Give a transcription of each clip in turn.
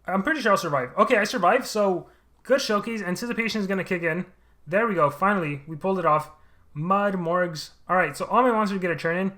I'm pretty sure I'll survive. Okay, I survived, so good showcase. Anticipation is going to kick in. There we go. Finally, we pulled it off. Mud, Morgs. Alright, so all my monsters get a turn in.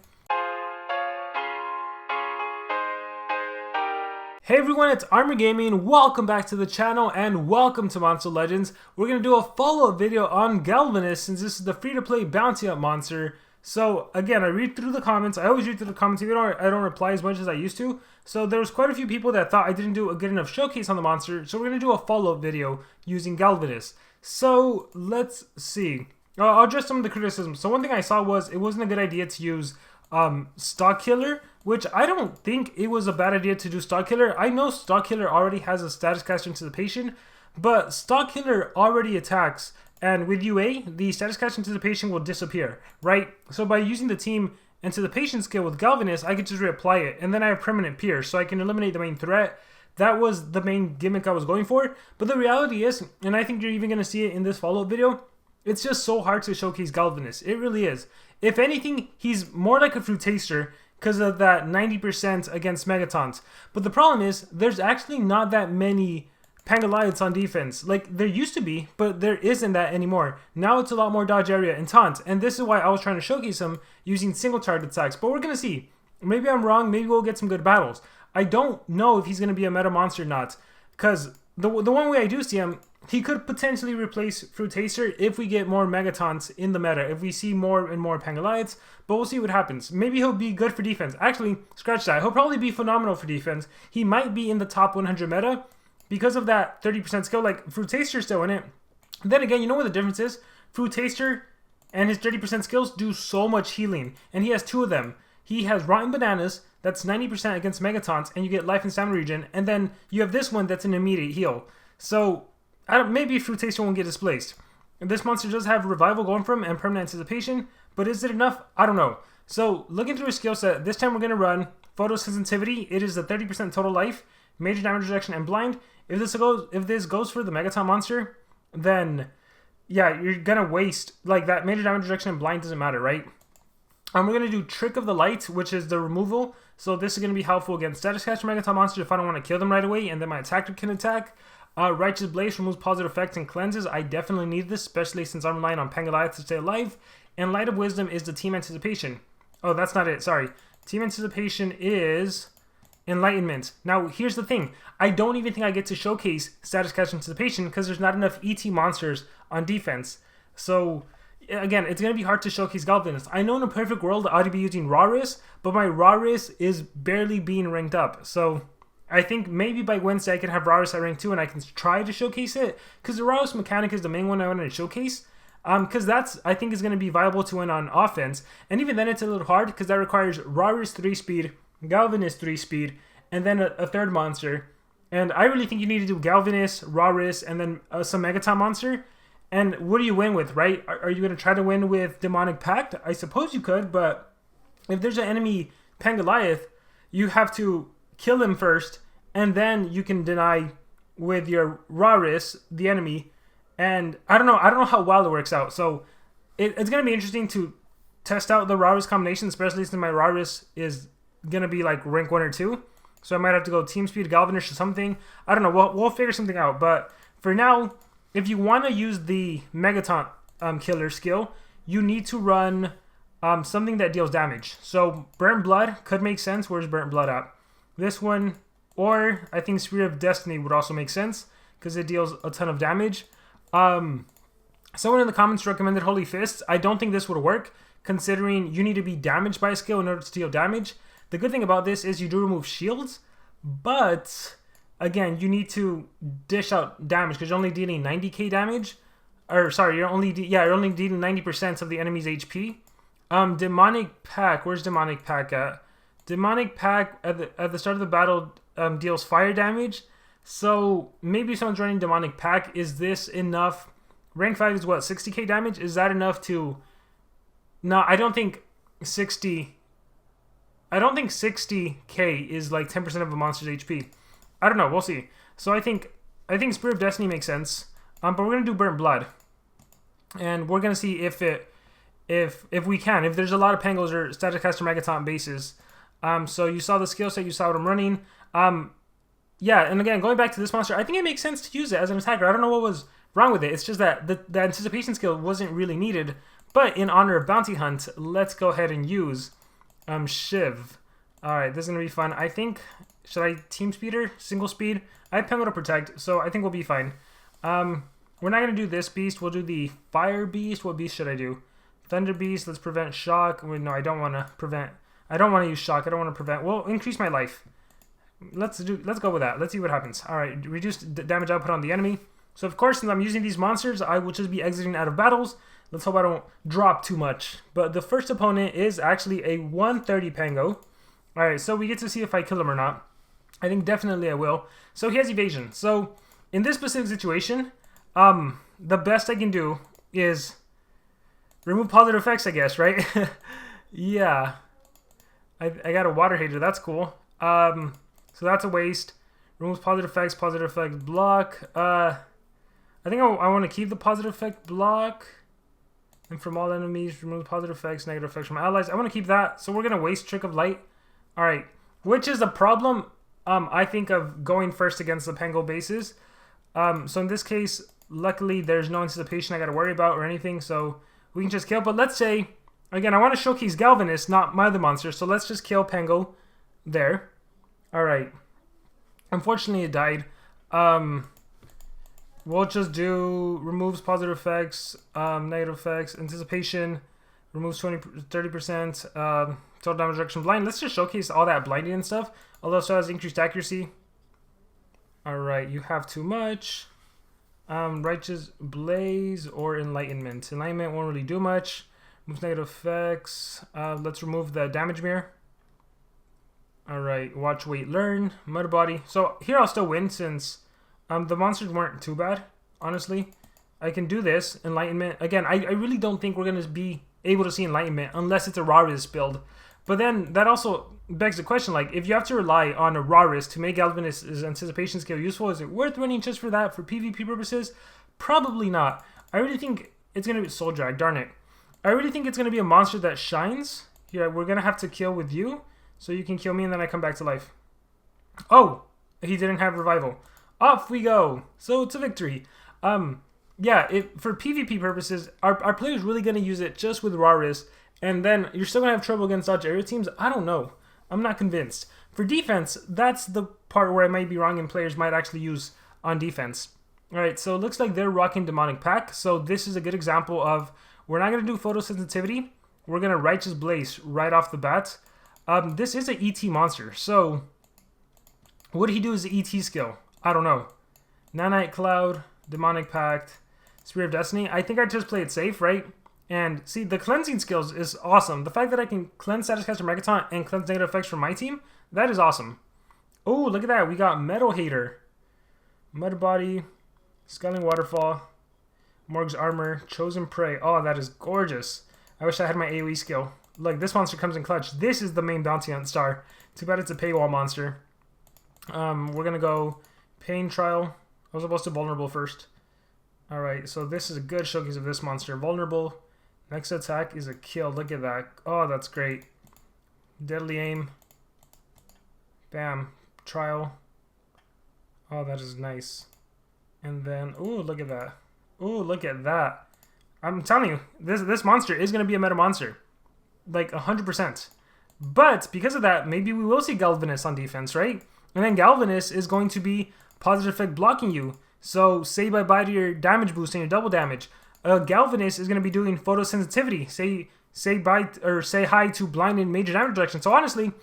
Hey everyone, it's Armor Gaming. Welcome back to the channel and welcome to Monster Legends. We're going to do a follow-up video on Galvanus since this is the free-to-play bounty up monster. So again, I read through the comments. I always read through the comments even though I don't reply as much as I used to. So there was quite a few people that thought I didn't do a good enough showcase on the monster. So we're going to do a follow-up video using Galvanus. So let's see. I'll address some of the criticisms. So one thing I saw was it wasn't a good idea to use Stock Killer, which I don't think it was a bad idea to do Stock Killer. I know Stock Killer already has a status caster Anticipation, but Stock Killer already attacks, and with UA, the status caster Anticipation will disappear, right? So by using the team Anticipation skill with Galvanus, I could just reapply it, and then I have Permanent Pierce, so I can eliminate the main threat. That was the main gimmick I was going for, but the reality is, and I think you're even going to see it in this follow-up video, it's just so hard to showcase Galvanus. It really is. If anything, he's more like a Fruit Taster because of that 90% against Megatons. But the problem is, there's actually not that many Pangoliaths on defense. Like, there used to be, but there isn't that anymore. Now it's a lot more dodge area and taunt. And this is why I was trying to showcase him using single target attacks. But we're going to see. Maybe I'm wrong. Maybe we'll get some good battles. I don't know if he's going to be a meta monster or not. Because the one way I do see him, he could potentially replace Fruit Taster if we get more Megatons in the meta, if we see more and more Pangoliaths, but we'll see what happens. Maybe he'll be good for defense. Actually, scratch that. He'll probably be phenomenal for defense. He might be in the top 100 meta because of that 30% skill. Like, Fruit Taster's still in it. Then again, you know what the difference is? Fruit Taster and his 30% skills do so much healing, and he has two of them. He has Rotten Bananas, that's 90% against Megatons, and you get life and stamina regen, and then you have this one that's an immediate heal. So maybe Fruit Taster won't get displaced. This monster does have Revival going for him and Permanent Anticipation, but is it enough? I don't know. So looking through his skill set, this time we're going to run Photosensitivity. It is the 30% total life, Major Damage Reduction, and Blind. If this goes for the Megaton monster, then yeah, you're going to waste, like, that Major Damage Reduction and Blind doesn't matter, right? We're going to do Trick of the Light, which is the removal. So this is going to be helpful against Status Caster Megaton monsters if I don't want to kill them right away, and then my attacker can attack. Righteous Blaze removes positive effects and cleanses. I definitely need this, especially since I'm relying on Pangoliath to stay alive. And Light of Wisdom is the Team Anticipation. Oh, that's not it. Sorry. Team Anticipation is Enlightenment. Now, here's the thing. I don't even think I get to showcase Status Caster Anticipation because there's not enough ET monsters on defense. So again, it's going to be hard to showcase Galvanus. I know in a perfect world I'd be using Rarus, but my Rarus is barely being ranked up. So I think maybe by Wednesday I can have Rarus at rank 2 and I can try to showcase it. Because the Rarus mechanic is the main one I want to showcase. Because that's, I think, is going to be viable to win on offense. And even then it's a little hard because that requires Rarus 3 speed, Galvanus 3 speed, and then a third monster. And I really think you need to do Galvanus, Rarus, and then some Megaton monster. And what do you win with, right? Are you going to try to win with Demonic Pact? I suppose you could, but if there's an enemy Pangoliath, you have to kill him first, and then you can deny with your Rarus the enemy. And I don't know how well it works out. So it's going to be interesting to test out the Rarus combination, especially since my Rarus is going to be like rank 1 or 2. So I might have to go Team Speed Galvanus or something. I don't know. We'll figure something out. But for now, if you want to use the Megaton killer skill, you need to run something that deals damage. So Burnt Blood could make sense. Where's Burnt Blood at? This one, or I think Spear of Destiny would also make sense because it deals a ton of damage. Someone in the comments recommended Holy Fists. I don't think this would work considering you need to be damaged by a skill in order to deal damage. The good thing about this is you do remove shields, but again, you need to dish out damage because you're only dealing 90k damage. Or sorry, you're only dealing 90% of the enemy's HP. Demonic Pack, where's Demonic Pack at? Demonic Pack at the start of the battle deals fire damage. So maybe someone's running Demonic Pack. Is this enough? Rank 5 is what, 60k damage? Is that enough to... No, I don't think 60k is like 10% of a monster's HP. I don't know. We'll see. So I think Spirit of Destiny makes sense. But we're gonna do Burnt Blood, and we're gonna see if we can. If there's a lot of Pangos or Static Caster Megaton bases. So you saw the skill set. You saw what I'm running. yeah, and again, going back to this monster, I think it makes sense to use it as an attacker. I don't know what was wrong with it. It's just that the anticipation skill wasn't really needed. But in honor of Bounty Hunt, let's go ahead and use Shiv. Alright, this is going to be fun. I think, should I team speeder? Single speed? I have Penguin to protect, so I think we'll be fine. We're not going to do this beast. We'll do the Fire Beast. What beast should I do? Thunder Beast. Let's prevent shock. Wait, no, I don't want to prevent. I don't want to use shock. I don't want to prevent. We'll increase my life. Let's go with that. Let's see what happens. Alright, reduce damage output on the enemy. So of course, since I'm using these monsters, I will just be exiting out of battles. Let's hope I don't drop too much. But the first opponent is actually a 130 Pango. Alright, so we get to see if I kill him or not. I think definitely I will. So he has evasion. So in this specific situation, the best I can do is remove positive effects, I guess, right? Yeah. I got a water hater. That's cool. So that's a waste. Removes positive effect block. I think I want to keep the positive effect block. And from all enemies, remove positive effects, negative effects from allies. I want to keep that. So we're going to waste Trick of Light. Alright. Which is a problem, I think, of going first against the Pango bases. So in this case, luckily, there's no anticipation I got to worry about or anything. So we can just kill. But let's say, again, I want to showcase Galvanus, not my other monster. So let's just kill Pango there. Alright. Unfortunately, it died. We'll just do removes positive effects, negative effects, anticipation, removes 30%, total damage reduction, blind. Let's just showcase all that blinding and stuff. Although so has increased accuracy. Alright, you have too much. Righteous Blaze or Enlightenment. Enlightenment won't really do much. Removes negative effects. Let's remove the damage mirror. Alright, watch, wait, learn. Mud Body. So here I'll still win since the monsters weren't too bad, honestly. I can do this. Enlightenment. Again, I really don't think we're going to be able to see Enlightenment unless it's a raw risk build. But then that also begs the question, like, if you have to rely on a raw risk to make Galvanus' anticipation skill useful, is it worth running just for that, for PvP purposes? Probably not. I really think it's going to be Soul Drag, darn it. I really think it's going to be a monster that shines. Yeah, we're going to have to kill with you, so you can kill me and then I come back to life. Oh, he didn't have revival. Off we go. So it's a victory. Yeah, for PvP purposes, our player's really going to use it just with raw risk, and then you're still going to have trouble against dodge area teams? I don't know. I'm not convinced. For defense, that's the part where I might be wrong and players might actually use on defense. Alright, so it looks like they're rocking Demonic Pact, so this is a good example of, we're not going to do photosensitivity, we're going to Righteous Blaze right off the bat. This is an ET monster, so what did he do as an ET skill? I don't know. Nanite Cloud, Demonic Pact, Spear of Destiny. I think I just play it safe, right? And see, the cleansing skills is awesome. The fact that I can cleanse Status Caster Megaton and cleanse negative effects from my team, that is awesome. Oh, look at that. We got Metal Hater, Mud Body, Sculling Waterfall, Morg's Armor, Chosen Prey. Oh, that is gorgeous. I wish I had my AoE skill. Look, this monster comes in clutch. This is the main bounty hunt star. Too bad it's a paywall monster. We're going to go Pain Trial. I was supposed to Vulnerable first. Alright, so this is a good showcase of this monster. Vulnerable. Next attack is a kill. Look at that. Oh, that's great. Deadly Aim. Bam. Trial. Oh, that is nice. And then, ooh, look at that. Ooh, look at that. I'm telling you, this monster is going to be a meta monster. Like, 100%. But, because of that, maybe we will see Galvanus on defense, right? And then Galvanus is going to be positive effect blocking you. So, say bye-bye to your damage boost and your double damage. Galvanus is going to be doing photosensitivity. Say bye or say hi to blind and major damage reduction. So honestly,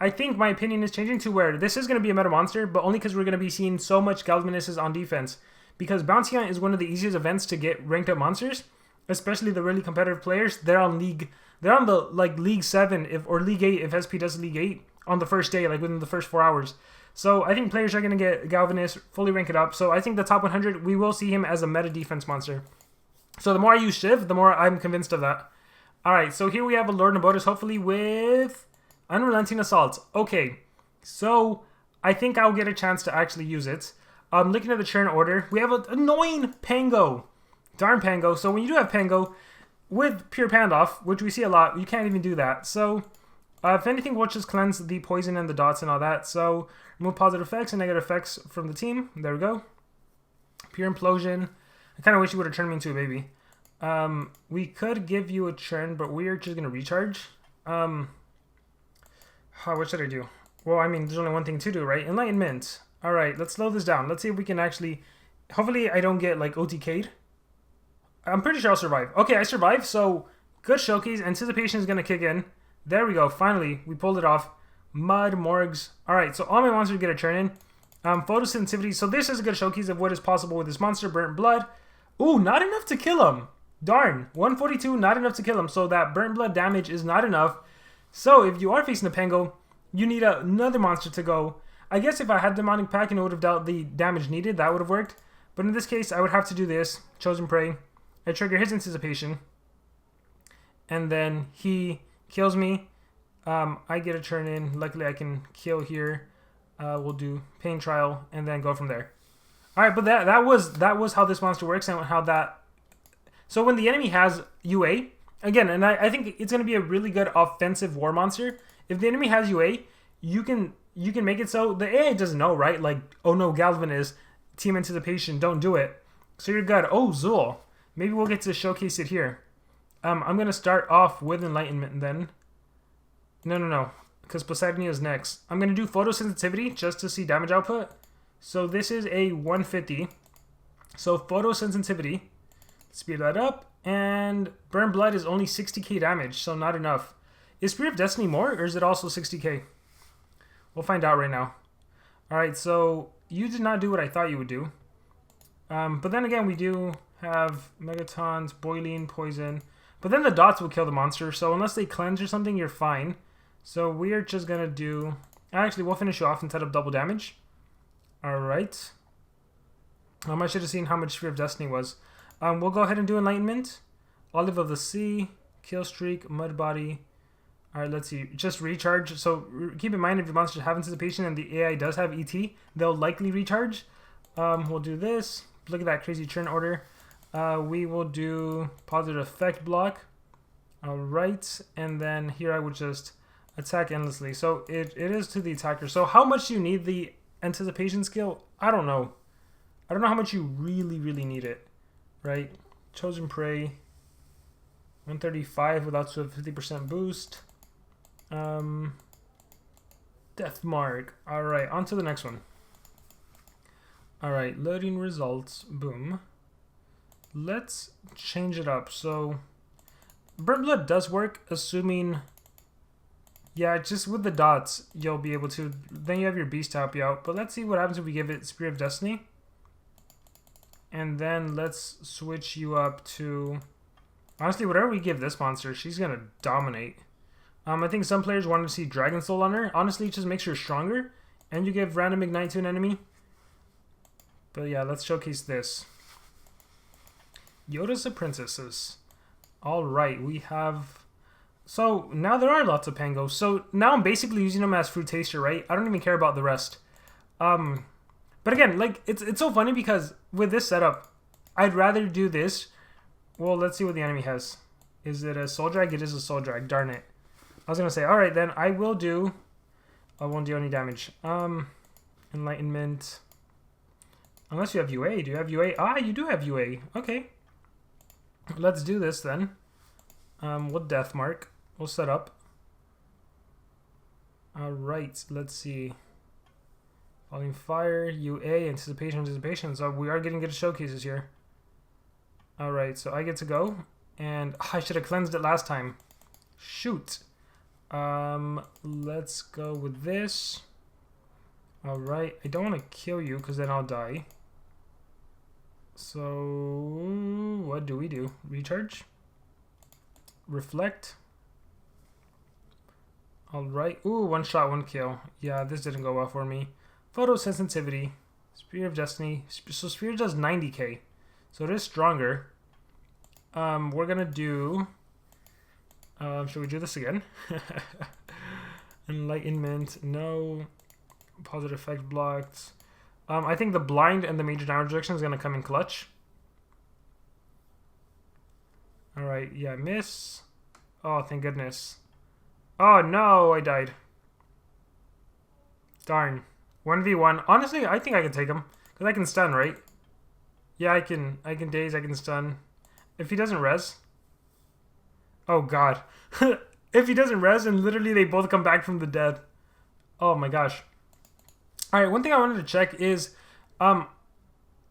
I think my opinion is changing to where this is going to be a meta monster, but only because we're going to be seeing so much Galvanuses on defense. Because Bounty Hunt is one of the easiest events to get ranked up monsters, especially the really competitive players. They're on the like League 7 or League 8 if SP does League 8 on the first day, like within the first 4 hours. So I think players are going to get Galvanus, fully rank it up. So I think the top 100, we will see him as a meta defense monster. So the more I use Shiv, the more I'm convinced of that. Alright, so here we have a Lord Nabotis, hopefully with Unrelenting Assault. Okay, so I think I'll get a chance to actually use it. Looking at the churn order, we have an annoying Pango. Darn Pango. So when you do have Pango with pure Pandoff, which we see a lot, you can't even do that. So If anything, we'll just cleanse the poison and the dots and all that. So remove positive effects and negative effects from the team. There we go. Pure Implosion. I kind of wish you would have turned me into a baby. We could give you a churn, but we're just going to recharge. What should I do? Well, I mean, there's only one thing to do, right? Enlightenment. All right, let's slow this down. Let's see if we can actually... Hopefully, I don't get, like, OTK'd. I'm pretty sure I'll survive. Okay, I survived, so good showcase. Anticipation is going to kick in. There we go. Finally, we pulled it off. Mud, Morgs. All right, so all my monsters get a turn in. Photosensitivity. So this is a good showcase of what is possible with this monster. Burnt Blood. Ooh, not enough to kill him. Darn. 142, not enough to kill him. So that Burnt Blood damage is not enough. So if you are facing a Pango, you need another monster to go. I guess if I had Demonic Pact and it would have dealt the damage needed, that would have worked. But in this case, I would have to do this. Chosen Prey. I trigger his Anticipation. And then he kills me. I get a turn in. Luckily, I can kill here. We'll do Pain Trial and then go from there. All right, but that was how this monster works and how that... So when the enemy has UA, again, and I think it's going to be a really good offensive war monster. If the enemy has UA, you can make it so the AI doesn't know, right? Like, oh no, Galvanus, Team Anticipation, don't do it. So you're good. Oh, Zool. Maybe we'll get to showcase it here. I'm going to start off with Enlightenment then. No. Because Poseidon is next. I'm going to do Photosensitivity just to see damage output. So this is a 150. So Photosensitivity. Speed that up. And Burn Blood is only 60k damage, so not enough. Is Spirit of Destiny more, or is it also 60k? We'll find out right now. Alright, so you did not do what I thought you would do. But then again, we do have Megatons, Boiling, Poison. But then the dots will kill the monster, so unless they cleanse or something, you're fine. So we're just going to do... Actually, we'll finish you off and set up double damage. Alright. I should have seen how much Spirit of Destiny was. We'll go ahead and do Enlightenment. Olive of the Sea, Kill Streak, Mud Body. Alright, let's see. Just recharge. So keep in mind if your monsters have Anticipation and the AI does have ET, they'll likely recharge. We'll do this. Look at that crazy turn order. We will do Positive Effect Block. Alright, and then here I would just attack endlessly. So it is to the attacker. So how much do you need the Anticipation skill? I don't know. I don't know how much you really need it. Right? Chosen Prey. 135 without 50% boost. Death Mark. Alright, on to the next one. Alright, loading results. Boom. Let's change it up. So, Burnt Blood does work, assuming... Yeah, just with the dots, you'll be able to... Then you have your beast to help you out. But let's see what happens if we give it Spirit of Destiny. And then let's switch you up to... Honestly, whatever we give this monster, she's going to dominate. I think some players wanted to see Dragon Soul on her. Honestly, it just makes her stronger. And you give random Ignite to an enemy. But yeah, let's showcase this. Yoda's the Princesses. Alright, we have... So, now there are lots of Pangos. So, now I'm basically using them as Fruit Taster, right? I don't even care about the rest. But again, like, it's so funny because with this setup, I'd rather do this. Well, let's see what the enemy has. Is it a Soul Drag? It is a Soul Drag, darn it. I was going to say, alright then, I will do... I won't do any damage. Enlightenment. Unless you have UA. Do you have UA? Ah, you do have UA. Okay. Let's do this then. With Death Mark. We'll set up. Alright, let's see. Falling Fire, UA, Anticipation. So we are getting good showcases here. Alright, so I get to go. And I should have cleansed it last time. Shoot. Let's go with this. Alright, I don't want to kill you because then I'll die. So, what do we do? Recharge? Reflect? Alright. Ooh, one shot, one kill. Yeah, this didn't go well for me. Photosensitivity. Spirit of Destiny. So Spirit does 90k. So it is stronger. We're gonna do... should we do this again? Enlightenment. No. Positive effect blocked. I think the blind and the major damage reduction is gonna come in clutch. Alright, yeah, miss. Oh, thank goodness. Oh no, I died. Darn. 1v1. Honestly, I think I can take him. Because I can stun, right? Yeah, I can daze, I can stun. If he doesn't res. Oh god. If he doesn't res, and literally they both come back from the dead. Oh my gosh. Alright, one thing I wanted to check is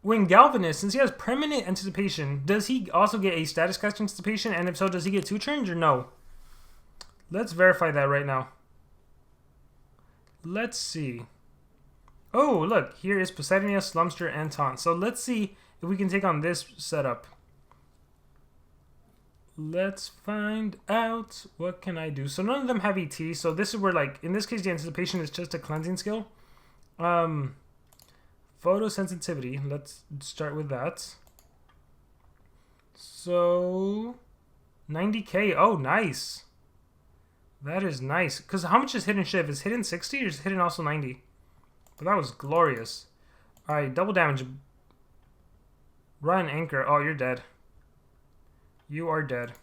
when Galvanus, since he has permanent anticipation, does he also get a status cast anticipation? And if so, does he get 2 turns or no? Let's verify that right now. Let's see. Oh, look. Here is Poseidonia, Slumster, and Taunt. So let's see if we can take on this setup. Let's find out. What can I do? So none of them have ET. So this is where, like, in this case, the anticipation is just a cleansing skill. Photosensitivity. Let's start with that. So 90k. Oh, nice. That is nice. Because how much is hidden shiv? Is hidden 60 or is hidden also 90? But that was glorious. Alright, double damage. Run, anchor. Oh, you're dead. You are dead.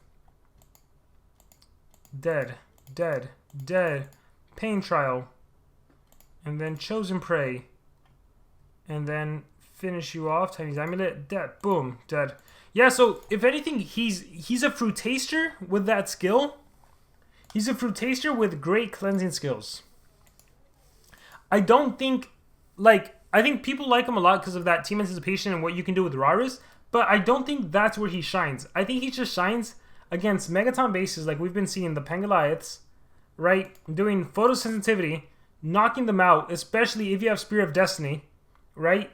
Dead. Dead. Dead. Pain trial. And then chosen prey. And then finish you off. Tiny's amulet. Dead. Boom. Dead. Yeah, so if anything, he's a fruit taster with that skill. He's a fruit taster with great cleansing skills. I don't think, like, I think people like him a lot because of that team anticipation and what you can do with Raras, but I don't think that's where he shines. I think he just shines against Megaton bases like we've been seeing the Pangoliaths, right? Doing photosensitivity, knocking them out, especially if you have Spear of Destiny, right?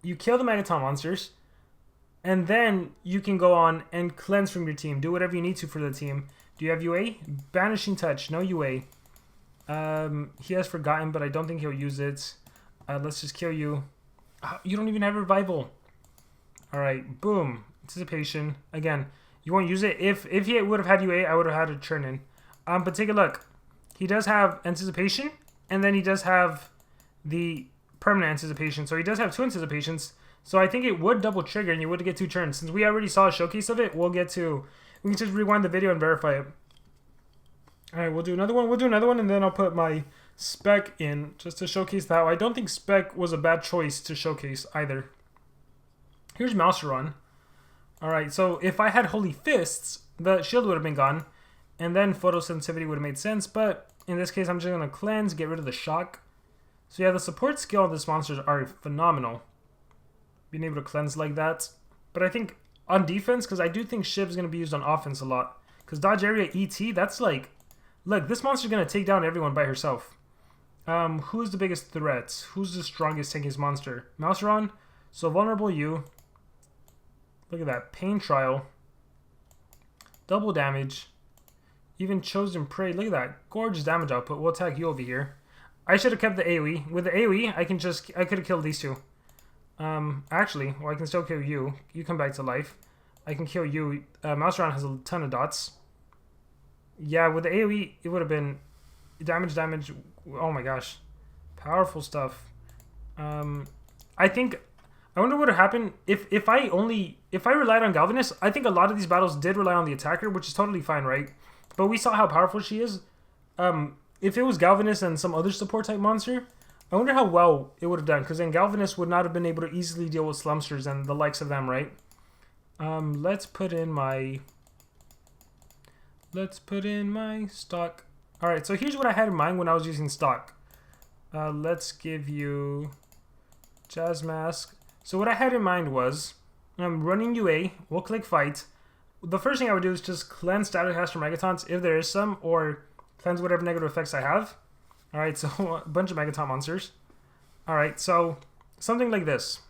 You kill the Megaton monsters, and then you can go on and cleanse from your team. Do whatever you need to for the team. Do you have UA? Banishing Touch, no UA. He has Forgotten, but I don't think he'll use it. Let's just kill you. You don't even have Revival. Alright, boom. Anticipation. Again, you won't use it. If he would have had UA, I would have had a churn in. But take a look. He does have Anticipation, and then he does have the permanent Anticipation. So he does have 2 anticipations. So I think it would double trigger, and you would get 2 turns. Since we already saw a showcase of it, we can just rewind the video and verify it. Alright, we'll do another one, and then I'll put my spec in just to showcase that. I don't think spec was a bad choice to showcase either. Here's Mouseron. Alright, so if I had Holy Fists, the shield would have been gone, and then photosensitivity would have made sense, but in this case I'm just going to cleanse, get rid of the shock. So yeah, the support skill of this monsters are phenomenal. Being able to cleanse like that. But I think on defense, because I do think Shiv is going to be used on offense a lot. Because dodge area ET, that's like... Look, this monster's going to take down everyone by herself. Who's the biggest threat? Who's the strongest tankiest monster? Mouseron. So vulnerable you. Look at that. Pain trial. Double damage. Even chosen prey. Look at that. Gorgeous damage output. We'll attack you over here. I should have kept the AoE. With the AoE, I could have killed these two. Actually, well, I can still kill you. You come back to life. I can kill you. Mouseron has a ton of dots. Yeah, with the AoE, it would have been damage. Oh my gosh. Powerful stuff. I wonder what would have happened if I relied on Galvanus. I think a lot of these battles did rely on the attacker, which is totally fine, right? But we saw how powerful she is. If it was Galvanus and some other support type monster, I wonder how well it would have done, because then Galvanus would not have been able to easily deal with Slumsters and the likes of them, right? Let's put in my stock. Alright, so here's what I had in mind when I was using stock. Let's give you Jazz Mask. So what I had in mind was, running UA, we'll click fight. The first thing I would do is just cleanse Static Cast from Megatons if there is some, or cleanse whatever negative effects I have. Alright, so a bunch of Megaton monsters. Alright, so something like this.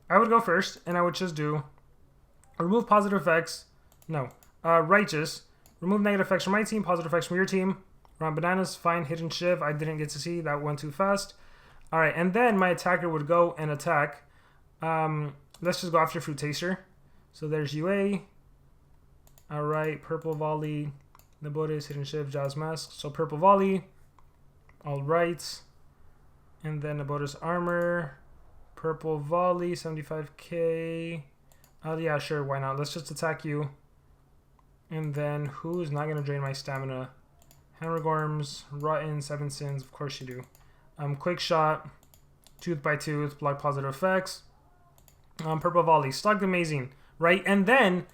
I would go first, and I would just do remove positive effects. No. Righteous. Remove negative effects from my team, positive effects from your team. Run bananas, fine, hidden shiv. I didn't get to see, that went too fast. Alright, and then my attacker would go and attack. Let's just go after Fruit Taster. So there's UA. Alright, Purple Volley, Nabotis, Hidden Shiv, Jazz Mask. So Purple Volley. Alright. And then Nabotis Armor. Purple Volley, 75k. Oh yeah, sure, why not? Let's just attack you. And then who is not going to drain my stamina? Hammergorms, Rotten, Seven Sins, of course you do. Quick Shot, Tooth by Tooth, block positive effects. Purple Volley, stocked amazing, right? And then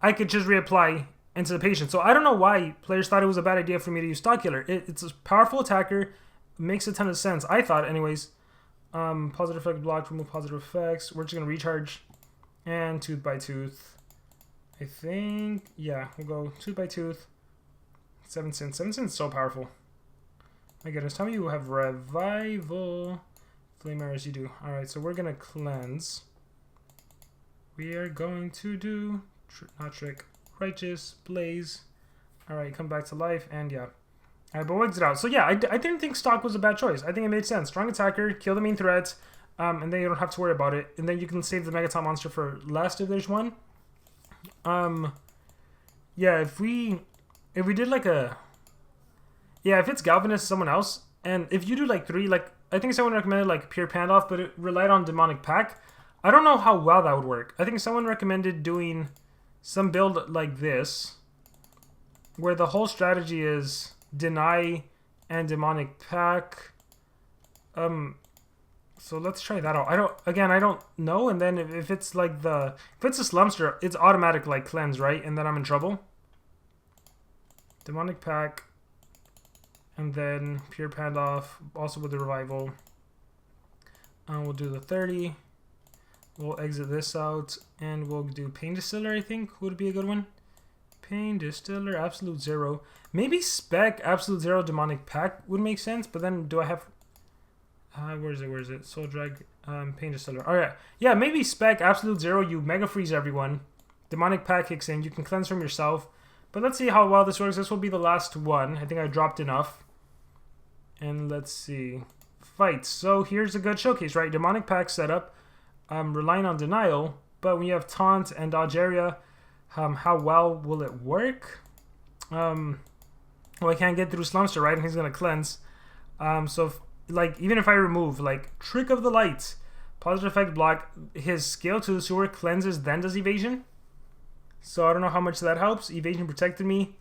I could just reapply Anticipation. So I don't know why players thought it was a bad idea for me to use Stock Killer. It's a powerful attacker, makes a ton of sense, I thought anyways. Positive effect block, remove positive effects. We're just going to recharge. And Tooth by Tooth. I think, yeah, we'll go Tooth by Tooth. 7 Sins. 7 Sins is so powerful. My goodness, tell me you have Revival. Flame Arrows, you do. Alright, so we're going to cleanse. We are going to do, not Trick, Righteous, Blaze. Alright, come back to life, and yeah. Alright, but we'll exit out. So yeah, I didn't think Stock was a bad choice. I think it made sense. Strong attacker, kill the main threats, and then you don't have to worry about it. And then you can save the Megaton monster for last if there's one. Yeah, if we did like a... Yeah, if it's Galvanus, someone else, and if you do like 3, like, I think someone recommended like Pure Pandoff, but it relied on Demonic Pact. I don't know how well that would work. I think someone recommended doing some build like this, where the whole strategy is Deny and Demonic Pact. So let's try that out. I don't know. And then if it's like if it's a Slumster, it's automatic like cleanse, right? And then I'm in trouble. Demonic Pact, and then Pure Pandoff, also with the Revival. We'll do the 30. We'll exit this out, and we'll do Pain Distiller, I think, would be a good one. Pain Distiller, Absolute Zero. Maybe Spec, Absolute Zero, Demonic Pact would make sense, but then do I have... where is it? Soul Drag, Pain Distiller. Alright, yeah, maybe Spec, Absolute Zero, you Mega Freeze everyone. Demonic Pact kicks in, you can cleanse from yourself. But let's see how well this works. This will be the last one. I think I dropped enough. And let's see. Fights. So here's a good showcase, right? Demonic Pact setup. Relying on Denial, but when you have Taunt and Dodge Area, how well will it work? Well, I can't get through Slumster, right? And he's going to cleanse. So, even if I remove, Trick of the Light, positive effect block, his skill to the sewer cleanses, then does evasion. So I don't know how much that helps. Evasion protected me.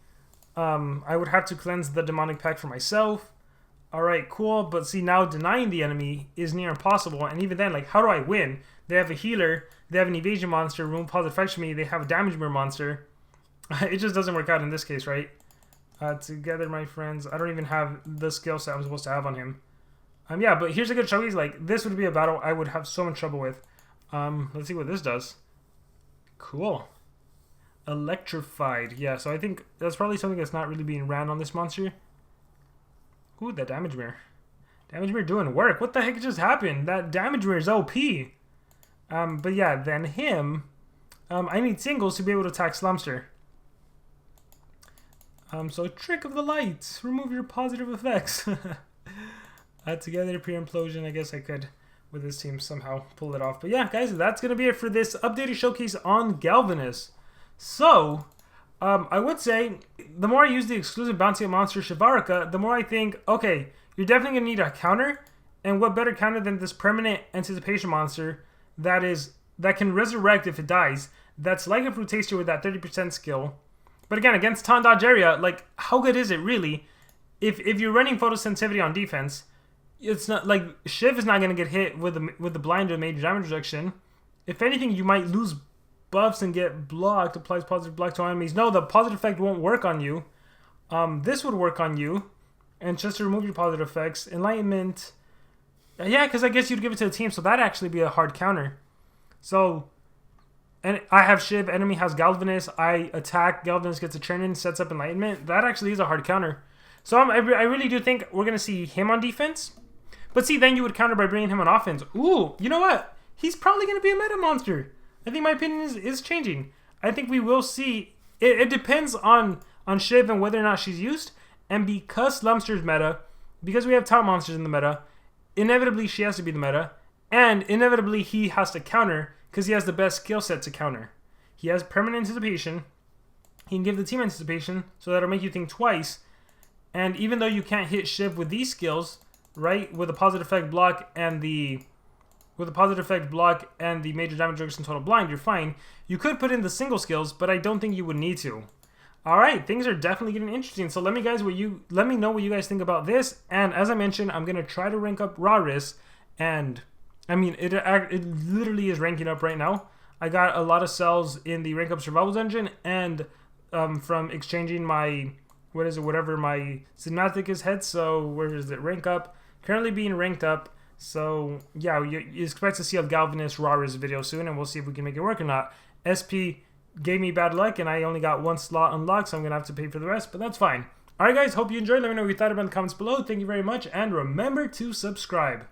I would have to cleanse the Demonic Pact for myself. Alright, cool. But see, now denying the enemy is near impossible. And even then, how do I win? They have a healer. They have an evasion monster. Remove positive effects from me. They have a damage mirror monster. It just doesn't work out in this case, right? Together, my friends. I don't even have the skill set I'm supposed to have on him. Yeah, but here's a good showcase. This would be a battle I would have so much trouble with. Let's see what this does. Cool. Electrified. Yeah, so I think that's probably something that's not really being ran on this monster. Ooh, that damage mirror. Damage mirror doing work. What the heck just happened? That damage mirror is OP. But yeah, then him. I need singles to be able to attack Slumster. So Trick of the Light. Remove your positive effects. Together, pre-implosion. I guess I could, with this team, somehow pull it off. But yeah, guys, that's going to be it for this updated showcase on Galvanus. So, I would say, the more I use the exclusive bounty monster Shivarakah, the more I think, okay, you're definitely going to need a counter. And what better counter than this permanent anticipation monster that can resurrect if it dies. That's like a Fruit Taster with that 30% skill. But again, against Taunt Dodge Area, how good is it really? If you're running Photosensitivity on defense, it's not Shiv is not going to get hit with the blind or major damage reduction. If anything, you might lose buffs and get blocked. Applies positive block to enemies. No, the positive effect won't work on you. This would work on you. And just to remove your positive effects. Enlightenment. Yeah, because I guess you'd give it to the team, so that'd actually be a hard counter. So, and I have Shiv, enemy has Galvanus, I attack, Galvanus gets a turn in, sets up Enlightenment. That actually is a hard counter. So I really do think we're going to see him on defense. But see, then you would counter by bringing him on offense. Ooh, you know what? He's probably going to be a meta monster. I think my opinion is changing. I think we will see. It depends on Shiv and whether or not she's used. And because Slumster's meta, because we have top monsters in the meta, inevitably she has to be the meta. And inevitably he has to counter because he has the best skill set to counter. He has permanent anticipation. He can give the team anticipation, so that'll make you think twice. And even though you can't hit Shiv with these skills, right, with a positive effect block and the major damage reduction total blind, you're fine. You could put in the single skills, but I don't think you would need to. All right, things are definitely getting interesting. So let me know what you guys think about this. And as I mentioned, I'm gonna try to rank up raw risk, and I mean it literally is ranking up right now. I got a lot of cells in the rank up survival dungeon, and from exchanging my whatever my cinematic is head. So where is it? Rank up, currently being ranked up. So yeah, you expect to see a Galvanus raw risk video soon, and we'll see if we can make it work or not. SP gave me bad luck, and I only got one slot unlocked, so I'm gonna have to pay for the rest, but that's fine. Alright guys, hope you enjoyed. Let me know what you thought about in the comments below. Thank you very much, and remember to subscribe.